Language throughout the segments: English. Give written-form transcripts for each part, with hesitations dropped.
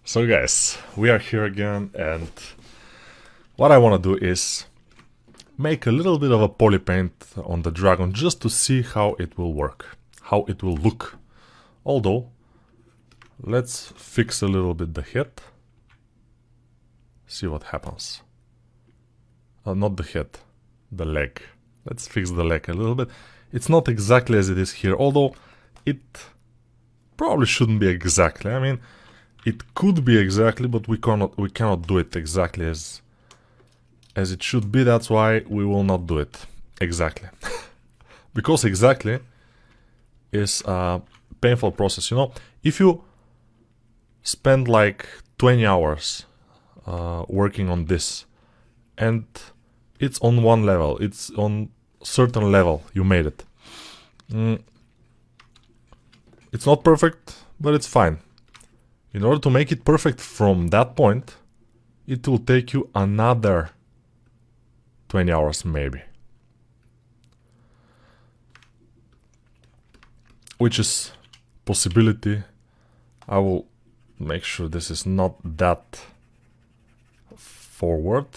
So guys, we are here again, and what I want to do is make a little bit of a polypaint on the dragon just to see how it will work, how it will look. Although, let's fix a little bit the head, see what happens. Not the head, the leg. Let's fix the leg a little bit. It's not exactly as it is here, although it probably shouldn't be exactly. I mean, it could be exactly, but we cannot do it exactly as it should be. That's why we will not do it exactly. Because exactly is a painful process. You know, if you spend like 20 hours working on this, and it's on one level, it's on certain level, you made it. It's not perfect, but it's fine. In order to make it perfect from that point, it will take you another 20 hours maybe. Which is possibility. I will make sure this is not that forward.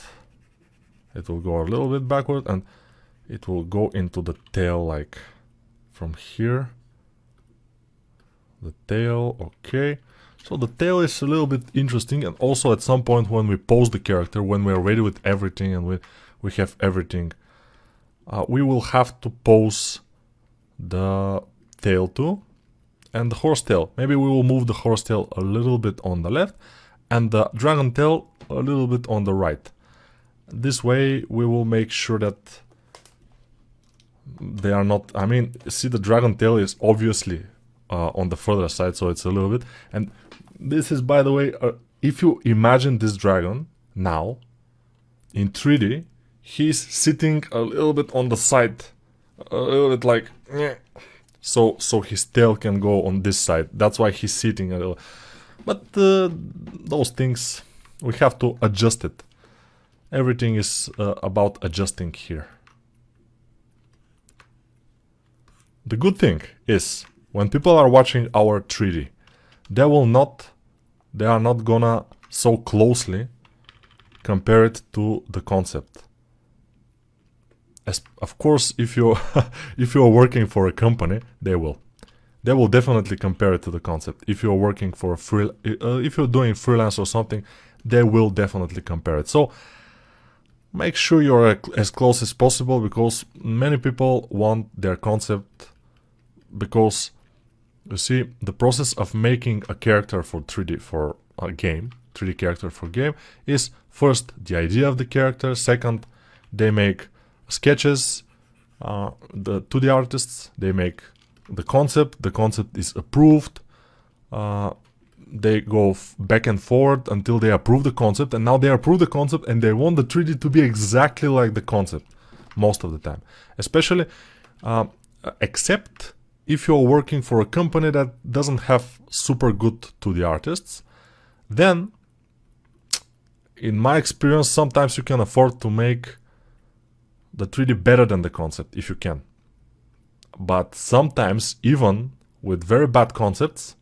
It will go a little bit backward and it will go into the tail, like from here. The tail, okay. So the tail is a little bit interesting, and also at some point when we pose the character, when we are ready with everything and we have everything, we will have to pose the tail too, and the horse tail. Maybe we will move the horse tail a little bit on the left and the dragon tail a little bit on the right. This way we will make sure that they are not, I mean, see, the dragon tail is obviously on the further side, so it's a little bit, and this is, by the way, if you imagine this dragon now in 3D, he's sitting a little bit on the side, a little bit like, so his tail can go on this side. That's why he's sitting a little. But those things, we have to adjust it. Everything is about adjusting here. The good thing is, when people are watching our 3D, they are not gonna so closely compare it to the concept. Of course, if you if you are working for a company, they will definitely compare it to the concept. If you're working for if you're doing freelance or something, they will definitely compare it. So make sure you're as close as possible, because many people want their concept, because you see, the process of making a character for 3D for a game, 3D character for game, is first the idea of the character, second they make sketches, the 2D artists, they make the concept is approved, they go back and forth until they approve the concept, and now they approve the concept and they want the 3D to be exactly like the concept most of the time. Especially, except if you're working for a company that doesn't have super good 2D artists, then, in my experience, sometimes you can afford to make the 3D better than the concept, if you can. But sometimes, even with very bad concepts,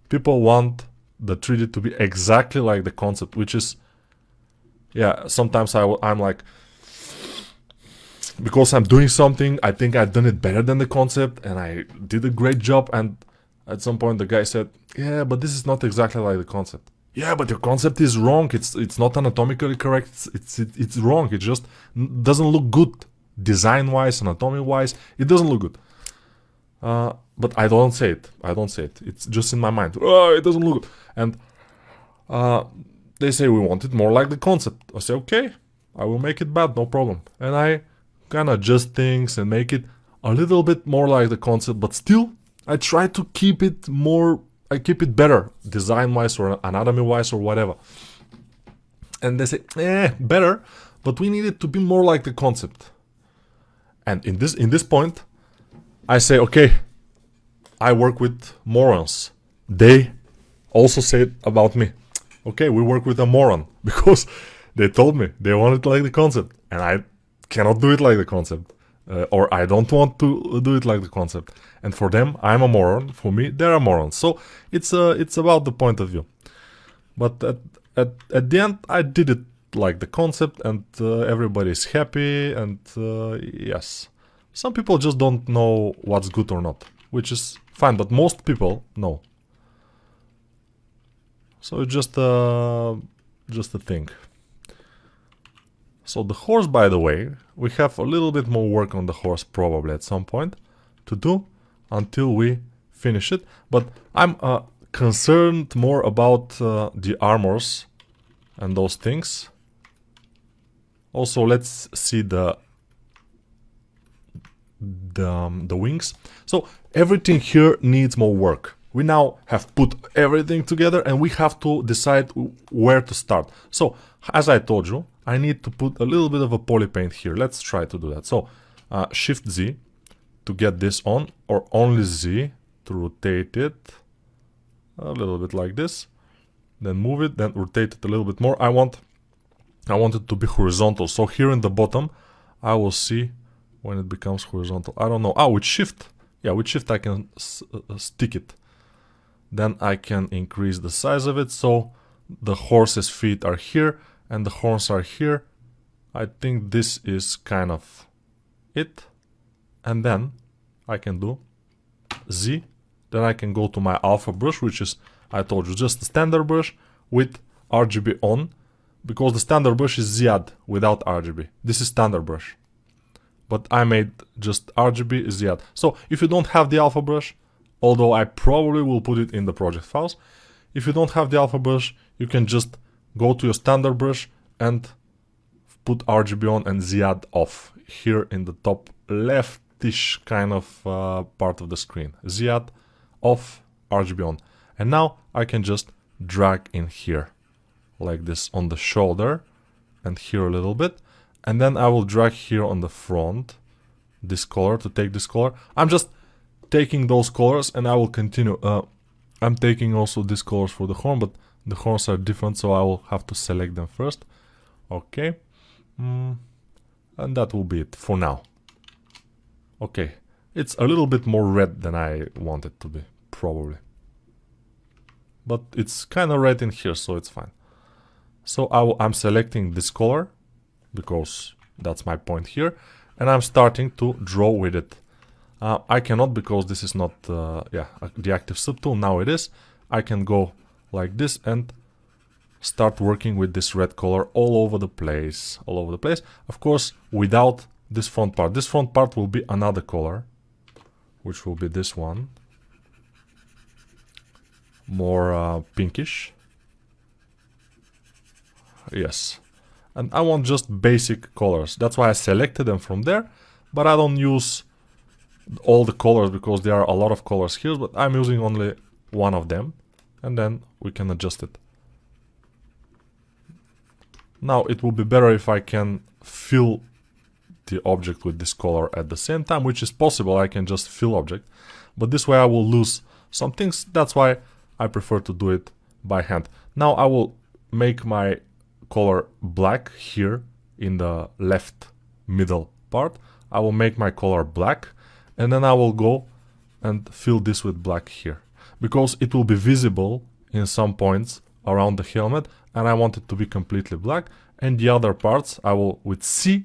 people want the 3D to be exactly like the concept, which is, yeah, sometimes I'm like, because I'm doing something, I think I've done it better than the concept, and I did a great job, and at some point the guy said, yeah, but this is not exactly like the concept. Yeah, but your concept is wrong, it's not anatomically correct, it's wrong, it just doesn't look good. Design-wise, anatomy-wise, it doesn't look good. But I don't say it, it's just in my mind. Oh, it doesn't look good. And they say, we want it more like the concept. I say, okay, I will make it bad, no problem. And I kind of adjust things and make it a little bit more like the concept, but still I try to keep it more, I keep it better, design-wise or anatomy-wise or whatever. And they say, better, but we need it to be more like the concept. And in this point, I say, okay, I work with morons. They also say it about me. Okay, we work with a moron, because they told me they want it like the concept, and I cannot do it like the concept, or I don't want to do it like the concept. And for them, I'm a moron. For me, they're a moron. So it's about the point of view. But at the end, I did it like the concept, and everybody's happy, and yes. Some people just don't know what's good or not, which is fine, but most people know. So it's just a thing. So the horse, by the way, we have a little bit more work on the horse probably at some point to do until we finish it. But I'm concerned more about the armors and those things. Also, let's see the wings. So everything here needs more work. We now have put everything together and we have to decide where to start. So, as I told you, I need to put a little bit of a polypaint here. Let's try to do that. So, Shift Z to get this on, or only Z to rotate it a little bit like this. Then move it, then rotate it a little bit more. I want it to be horizontal. So here in the bottom, I will see when it becomes horizontal. I don't know. Ah, with Shift. Yeah, with Shift I can stick it. Then I can increase the size of it. So the horse's feet are here and the horns are here. I think this is kind of it. And then I can do Z. Then I can go to my alpha brush, which is, I told you, just a standard brush with RGB on. Because the standard brush is Ziad without RGB. This is standard brush. But I made just RGB Ziad. So if you don't have the alpha brush, although I probably will put it in the project files, if you don't have the alpha brush, you can just go to your standard brush and put RGB on and Ziad off. Here in the top leftish kind of part of the screen. Ziad off, RGB on. And now I can just drag in here. Like this on the shoulder and here a little bit, and then I will drag here on the front this color to take this color. I'm just taking those colors and I will continue. I'm taking also these colors for the horn, but the horns are different, so I will have to select them first. Okay, and that will be it for now. Okay, it's a little bit more red than I want it to be, probably, but it's kind of red in here, so it's fine. So I'm selecting this color, because that's my point here, and I'm starting to draw with it. I cannot, because this is not the active subtool. Now it is. I can go like this and start working with this red color all over the place. Of course, without this front part. This front part will be another color, which will be this one. More pinkish. Yes, and I want just basic colors. That's why I selected them from there, but I don't use all the colors because there are a lot of colors here, but I'm using only one of them, and then we can adjust it. Now it will be better if I can fill the object with this color at the same time, which is possible. I can just fill object, but this way I will lose some things. That's why I prefer to do it by hand. Now I will make my color black here in the left middle part. I will make my color black, and then I will go and fill this with black here, because it will be visible in some points around the helmet, and I want it to be completely black. And the other parts I will, with C,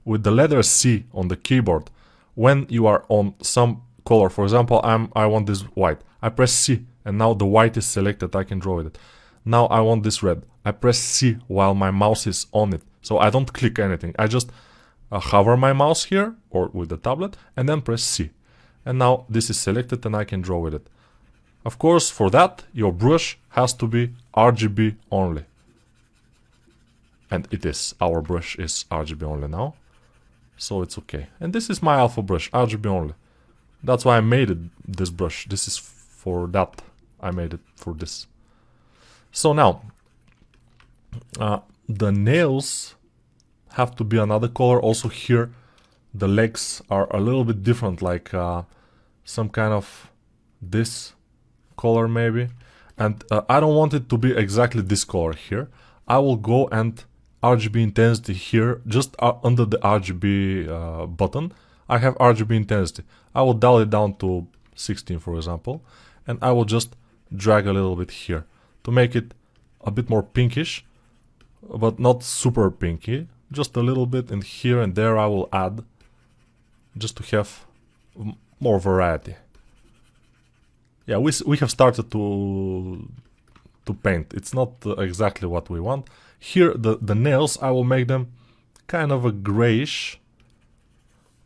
with the letter C on the keyboard, when you are on some color, for example, I want this white, I press C and now the white is selected, I can draw with it. Now I want this red, I press C while my mouse is on it, so I don't click anything, I just hover my mouse here or with the tablet and then press C, and now this is selected and I can draw with it. Of course, for that your brush has to be RGB only, and it is. Our brush is RGB only now, so it's okay. And this is my alpha brush, RGB only. That's why I made it, this brush. This is for that. I made it for this. So now, the nails have to be another color. Also here, the legs are a little bit different, like some kind of this color maybe. And I don't want it to be exactly this color here. I will go and RGB intensity here, just under the RGB button. I have RGB intensity. I will dial it down to 16, for example, and I will just drag a little bit here to make it a bit more pinkish, but not super pinky. Just a little bit, and here and there I will add, just to have more variety. Yeah, we have started to paint. It's not exactly what we want. Here, the nails, I will make them kind of a grayish,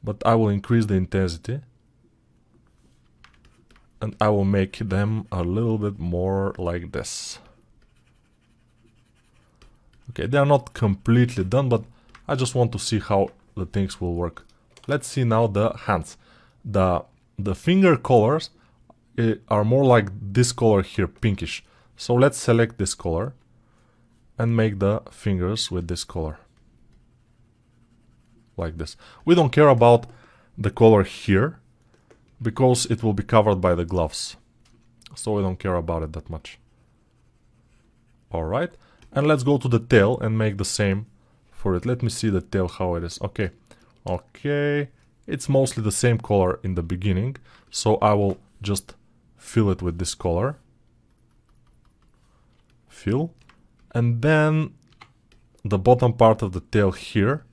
but I will increase the intensity. And I will make them a little bit more like this. Okay, they are not completely done, but I just want to see how the things will work. Let's see now the hands. The finger colors are more like this color here, pinkish. So let's select this color and make the fingers with this color. Like this. We don't care about the color here, because it will be covered by the gloves. So we don't care about it that much. Alright, and let's go to the tail and make the same for it. Let me see the tail, how it is. Okay, okay, it's mostly the same color in the beginning, so I will just fill it with this color. Fill, and then the bottom part of the tail here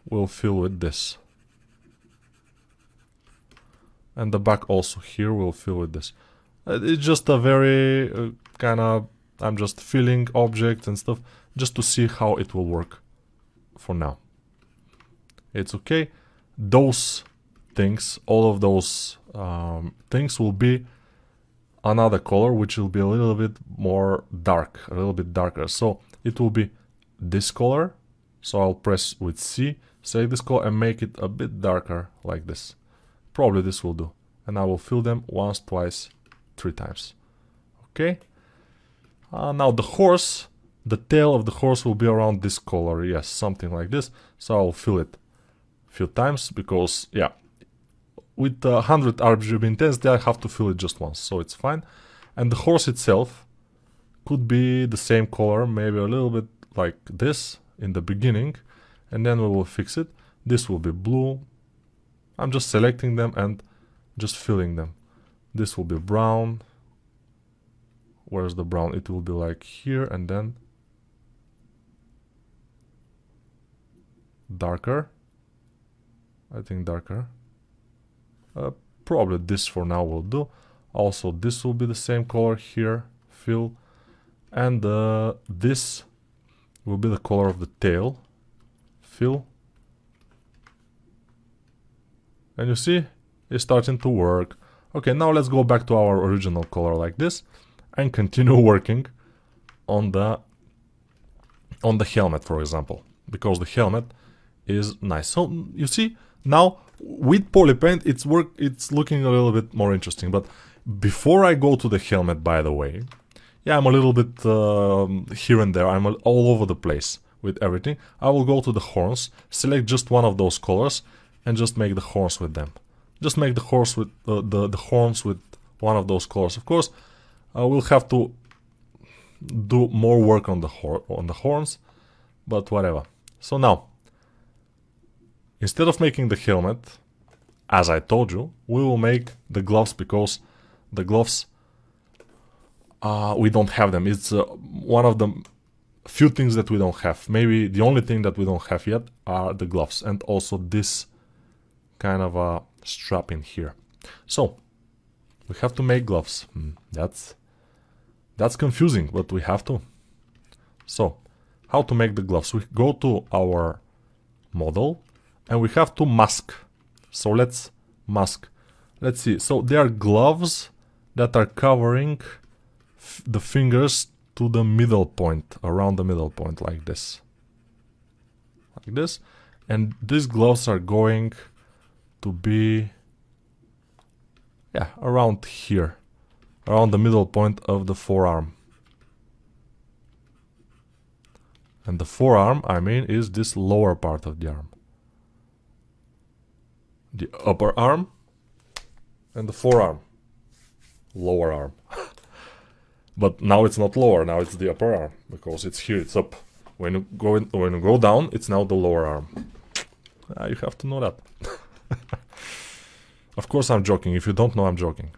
will fill with this. And the back also here will fill with this. It's just a very kind of, I'm just filling objects and stuff just to see how it will work for now. It's okay. Those things, all of those things will be another color, which will be a little bit more dark, a little bit darker. So it will be this color. So I'll press with C, select this color and make it a bit darker like this. Probably this will do. And I will fill them once, twice, 3 times. Okay. Now the horse, the tail of the horse will be around this color. Yes, something like this. So I'll fill it a few times because, yeah, with 100 RGB intensity, I have to fill it just once. So it's fine. And the horse itself could be the same color, maybe a little bit like this in the beginning. And then we will fix it. This will be blue. I'm just selecting them and just filling them. This will be brown. Where's the brown? It will be like here and then darker. I think darker. Probably this for now will do. Also, this will be the same color here. Fill. And this will be the color of the tail. Fill. And you see, it's starting to work. Okay, now let's go back to our original color like this and continue working on the helmet, for example, because the helmet is nice. So you see, now with polypaint, it's looking a little bit more interesting. But before I go to the helmet, by the way, yeah, I'm a little bit here and there. I'm all over the place with everything. I will go to the horns, select just one of those colors, and just make the horns with them. Just make the horse with the horns with one of those colors. Of course, we'll have to do more work on the horns, but whatever. So now, instead of making the helmet, as I told you, we will make the gloves, because the gloves we don't have them. It's one of the few things that we don't have. Maybe the only thing that we don't have yet are the gloves, and also this kind of a strap in here. So we have to make gloves. That's confusing, but we have to. So how to make the gloves? We go to our model and we have to mask. So let's mask. Let's see. So there are gloves that are covering the fingers to the middle point, around the middle point, like this. Like this. And these gloves are going to be, yeah, around here, around the middle point of the forearm. And the forearm, I mean, is this lower part of the arm. The upper arm and the forearm. Lower arm. But now it's not lower, now it's the upper arm, because it's here, it's up. When you go down, it's now the lower arm. You have to know that. Of course I'm joking. If you don't know, I'm joking.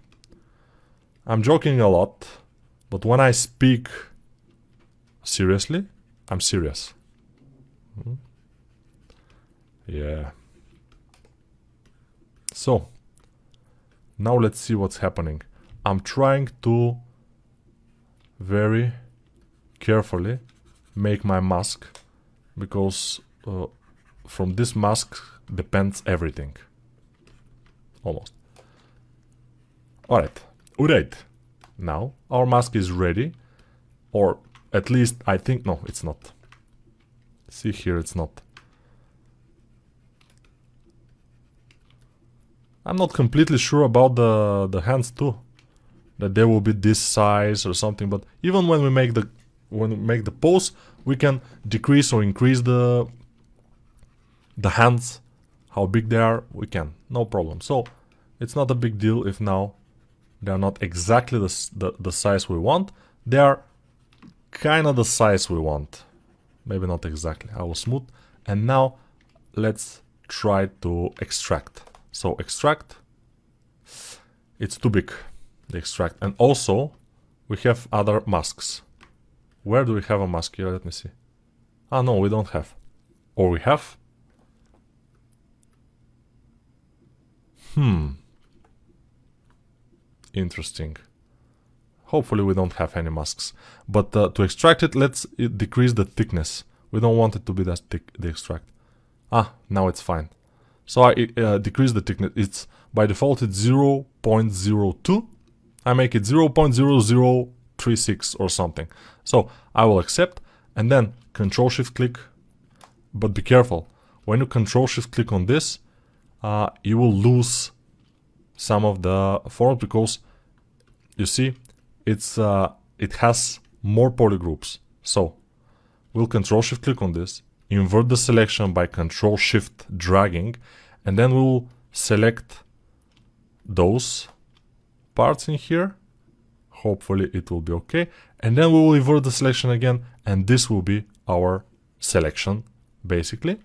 I'm joking a lot, but when I speak Seriously? I'm serious. Yeah. So, now let's see what's happening. I'm trying to very carefully make my mask, because from this mask depends everything. Almost. Alright. Now our mask is ready, or at least I think, no, it's not. See here, it's not. I'm not completely sure about the hands too, that they will be this size or something. But even when we make the pose, we can decrease or increase the hands, how big they are. We can, no problem. So it's not a big deal if now they are not exactly the size we want. They are kind of the size we want, maybe not exactly. I will smooth, and now let's try to extract. So extract, it's too big, the extract. And also we have other masks. Where do we have a mask here? Let me see. Ah, no, we don't have. Or we have? Interesting. Hopefully we don't have any masks. But to extract it, let's decrease the thickness. We don't want it to be that thick, the extract. Ah, now it's fine. So I decrease the thickness. It's by default it's 0.02. I make it 0.0036 or something. So I will accept, and then Control Shift click. But be careful, when you Control Shift click on this, you will lose some of the form, because you see it's it has more polygroups. So we'll Control Shift click on this, invert the selection by Control Shift dragging, and then we'll select those parts in here. Hopefully it will be okay. And then we will invert the selection again, and this will be our selection, basically.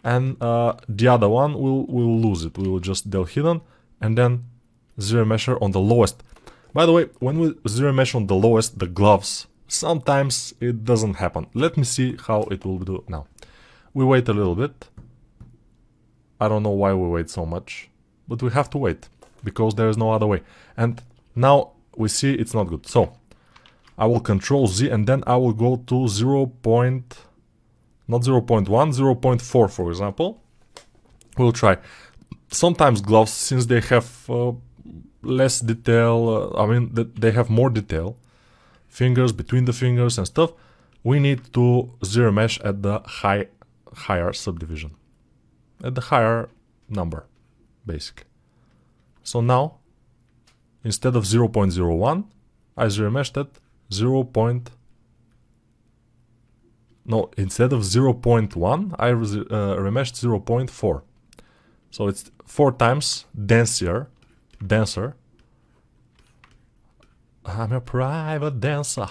And the other one, we'll lose it. We will just del hidden, and then zero measure on the lowest. By the way, when we zero mesh on the lowest, the gloves, sometimes it doesn't happen. Let me see how it will do now. We wait a little bit. I don't know why we wait so much, but we have to wait, because there is no other way. And now we see it's not good. So I will Control Z, and then I will go to 0. Not 0.1, 0.4 for example. We'll try. Sometimes gloves, since they have less detail, I mean they have more detail, fingers, between the fingers and stuff, we need to zero mesh at the higher subdivision, at the higher number, basically. So now, instead of 0.01, I zero meshed at 0. No, instead of 0.1, I remeshed 0.4. So it's 4 times denser. I'm a private dancer,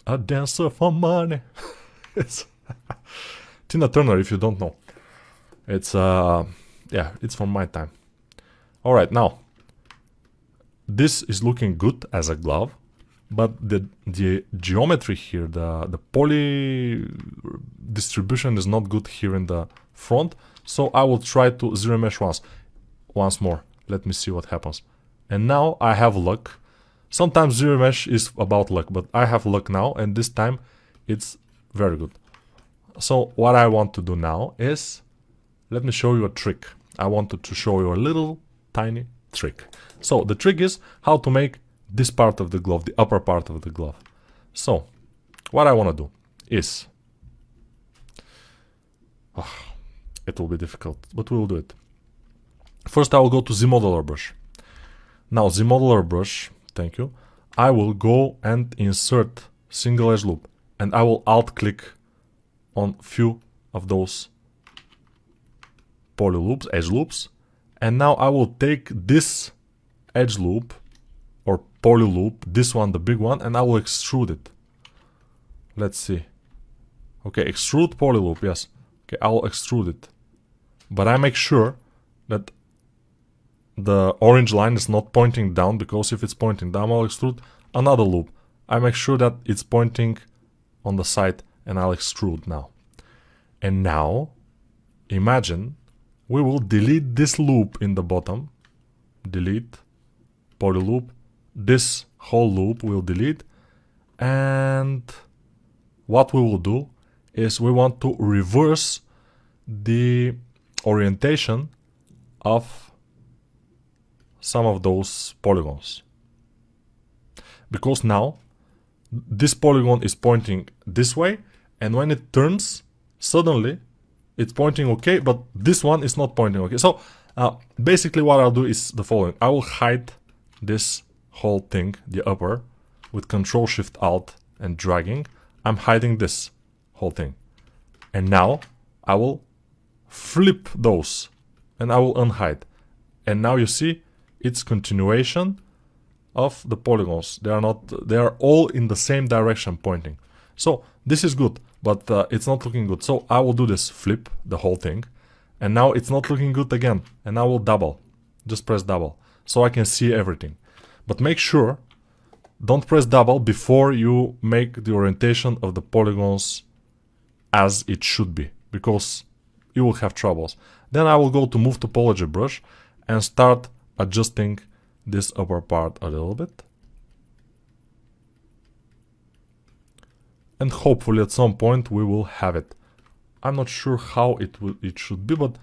a dancer for money. It's Tina Turner, if you don't know. It's yeah, it's from my time. All right, now this is looking good as a glove, but the geometry here, the poly distribution is not good here in the front. So I will try to zero mesh once more. Let me see what happens. And now I have luck. Sometimes zero mesh is about luck, but I have luck now, and this time it's very good. So what I want to do now is, let me show you a trick. I wanted to show you a little tiny trick. So the trick is how to make this part of the glove, the upper part of the glove. So what I want to do is, it will be difficult, but we will do it. First I will go to Z modeler brush. Now Z modeler brush, thank you. I will go and insert single edge loop, and I will alt click on few of those poly loops, edge loops, and now I will take this edge loop or poly loop, this one, the big one, and I will extrude it. Let's see. Okay, extrude poly loop, yes. Okay, I will extrude it, but I make sure that the orange line is not pointing down, because if it's pointing down, I'll extrude another loop. I make sure that it's pointing on the side and I'll extrude now. And now, imagine we will delete this loop in the bottom. Delete, poly loop. This whole loop will delete. And what we will do is we want to reverse the orientation of some of those polygons. Because now this polygon is pointing this way, and when it turns, suddenly it's pointing okay, but this one is not pointing okay. So basically what I'll do is the following. I will hide this whole thing, the upper, with Control Shift Alt and dragging. I'm hiding this whole thing. And now I will flip those and I will unhide. And now you see it's continuation of the polygons. They are all in the same direction pointing. So this is good, but it's not looking good. So I will do this, flip the whole thing, and now it's not looking good again. And I will double, just press double, so I can see everything. But make sure, don't press double before you make the orientation of the polygons as it should be, because you will have troubles. Then I will go to Move Topology brush and start adjusting this upper part a little bit. And hopefully at some point we will have it. I'm not sure how it should be, but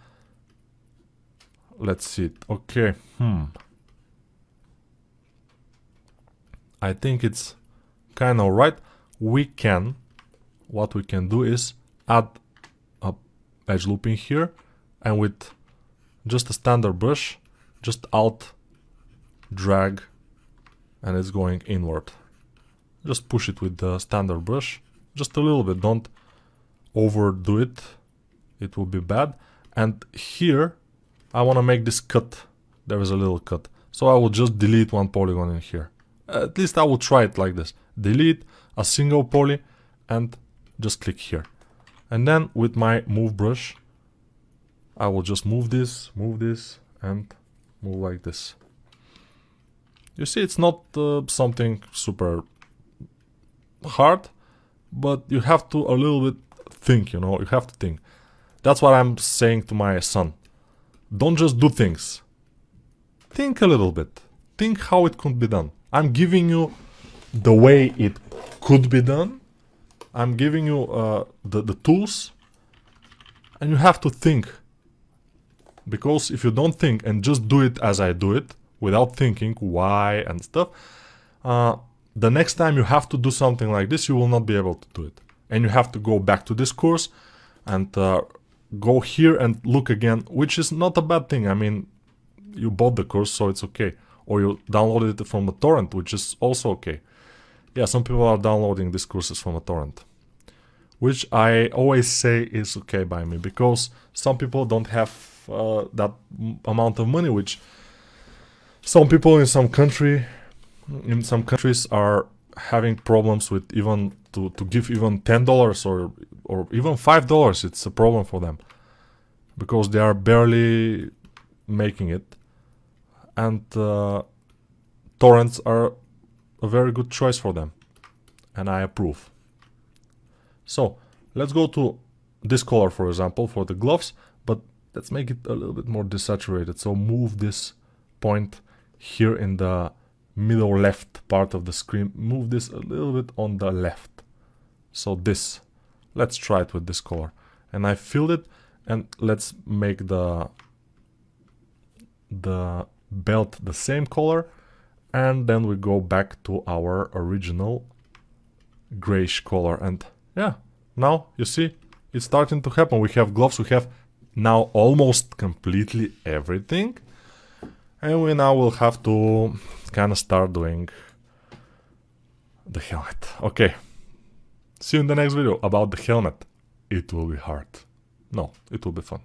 let's see it. Okay, I think it's kind of right. What we can do is add a edge looping here, and with just a standard brush, just Alt, drag, and it's going inward. Just push it with the standard brush, just a little bit, don't overdo it, it will be bad. And here I want to make this cut, there is a little cut, so I will just delete one polygon in here. At least I will try it like this, delete a single poly and just click here. And then with my move brush I will just move this and move like this. You see, it's not something super hard, but you have to a little bit think, you know, you have to think. That's what I'm saying to my son. Don't just do things. Think a little bit. Think how it could be done. I'm giving you the way it could be done. I'm giving you the tools, and you have to think. Because if you don't think and just do it as I do it, without thinking why and stuff, the next time you have to do something like this, you will not be able to do it. And you have to go back to this course and go here and look again, which is not a bad thing. I mean, you bought the course, so it's okay. Or you downloaded it from a torrent, which is also okay. Yeah, some people are downloading these courses from a torrent, which I always say is okay by me, because some people don't have that amount of money, which some people in some countries are having problems with, even to give even $10 or even $5. It's a problem for them because they are barely making it, and torrents are a very good choice for them, and I approve. So let's go to this color, for example, for the gloves, but let's make it a little bit more desaturated. So move this point here in the middle left part of the screen, move this a little bit on the left. So this, let's try it with this color, and I filled it, and let's make the belt the same color, and then we go back to our original grayish color. And yeah, now you see it's starting to happen. We have gloves, we have now almost completely everything, and we now will have to kind of start doing the helmet. Okay, see you in the next video about the helmet. It will be hard. No, it will be fun.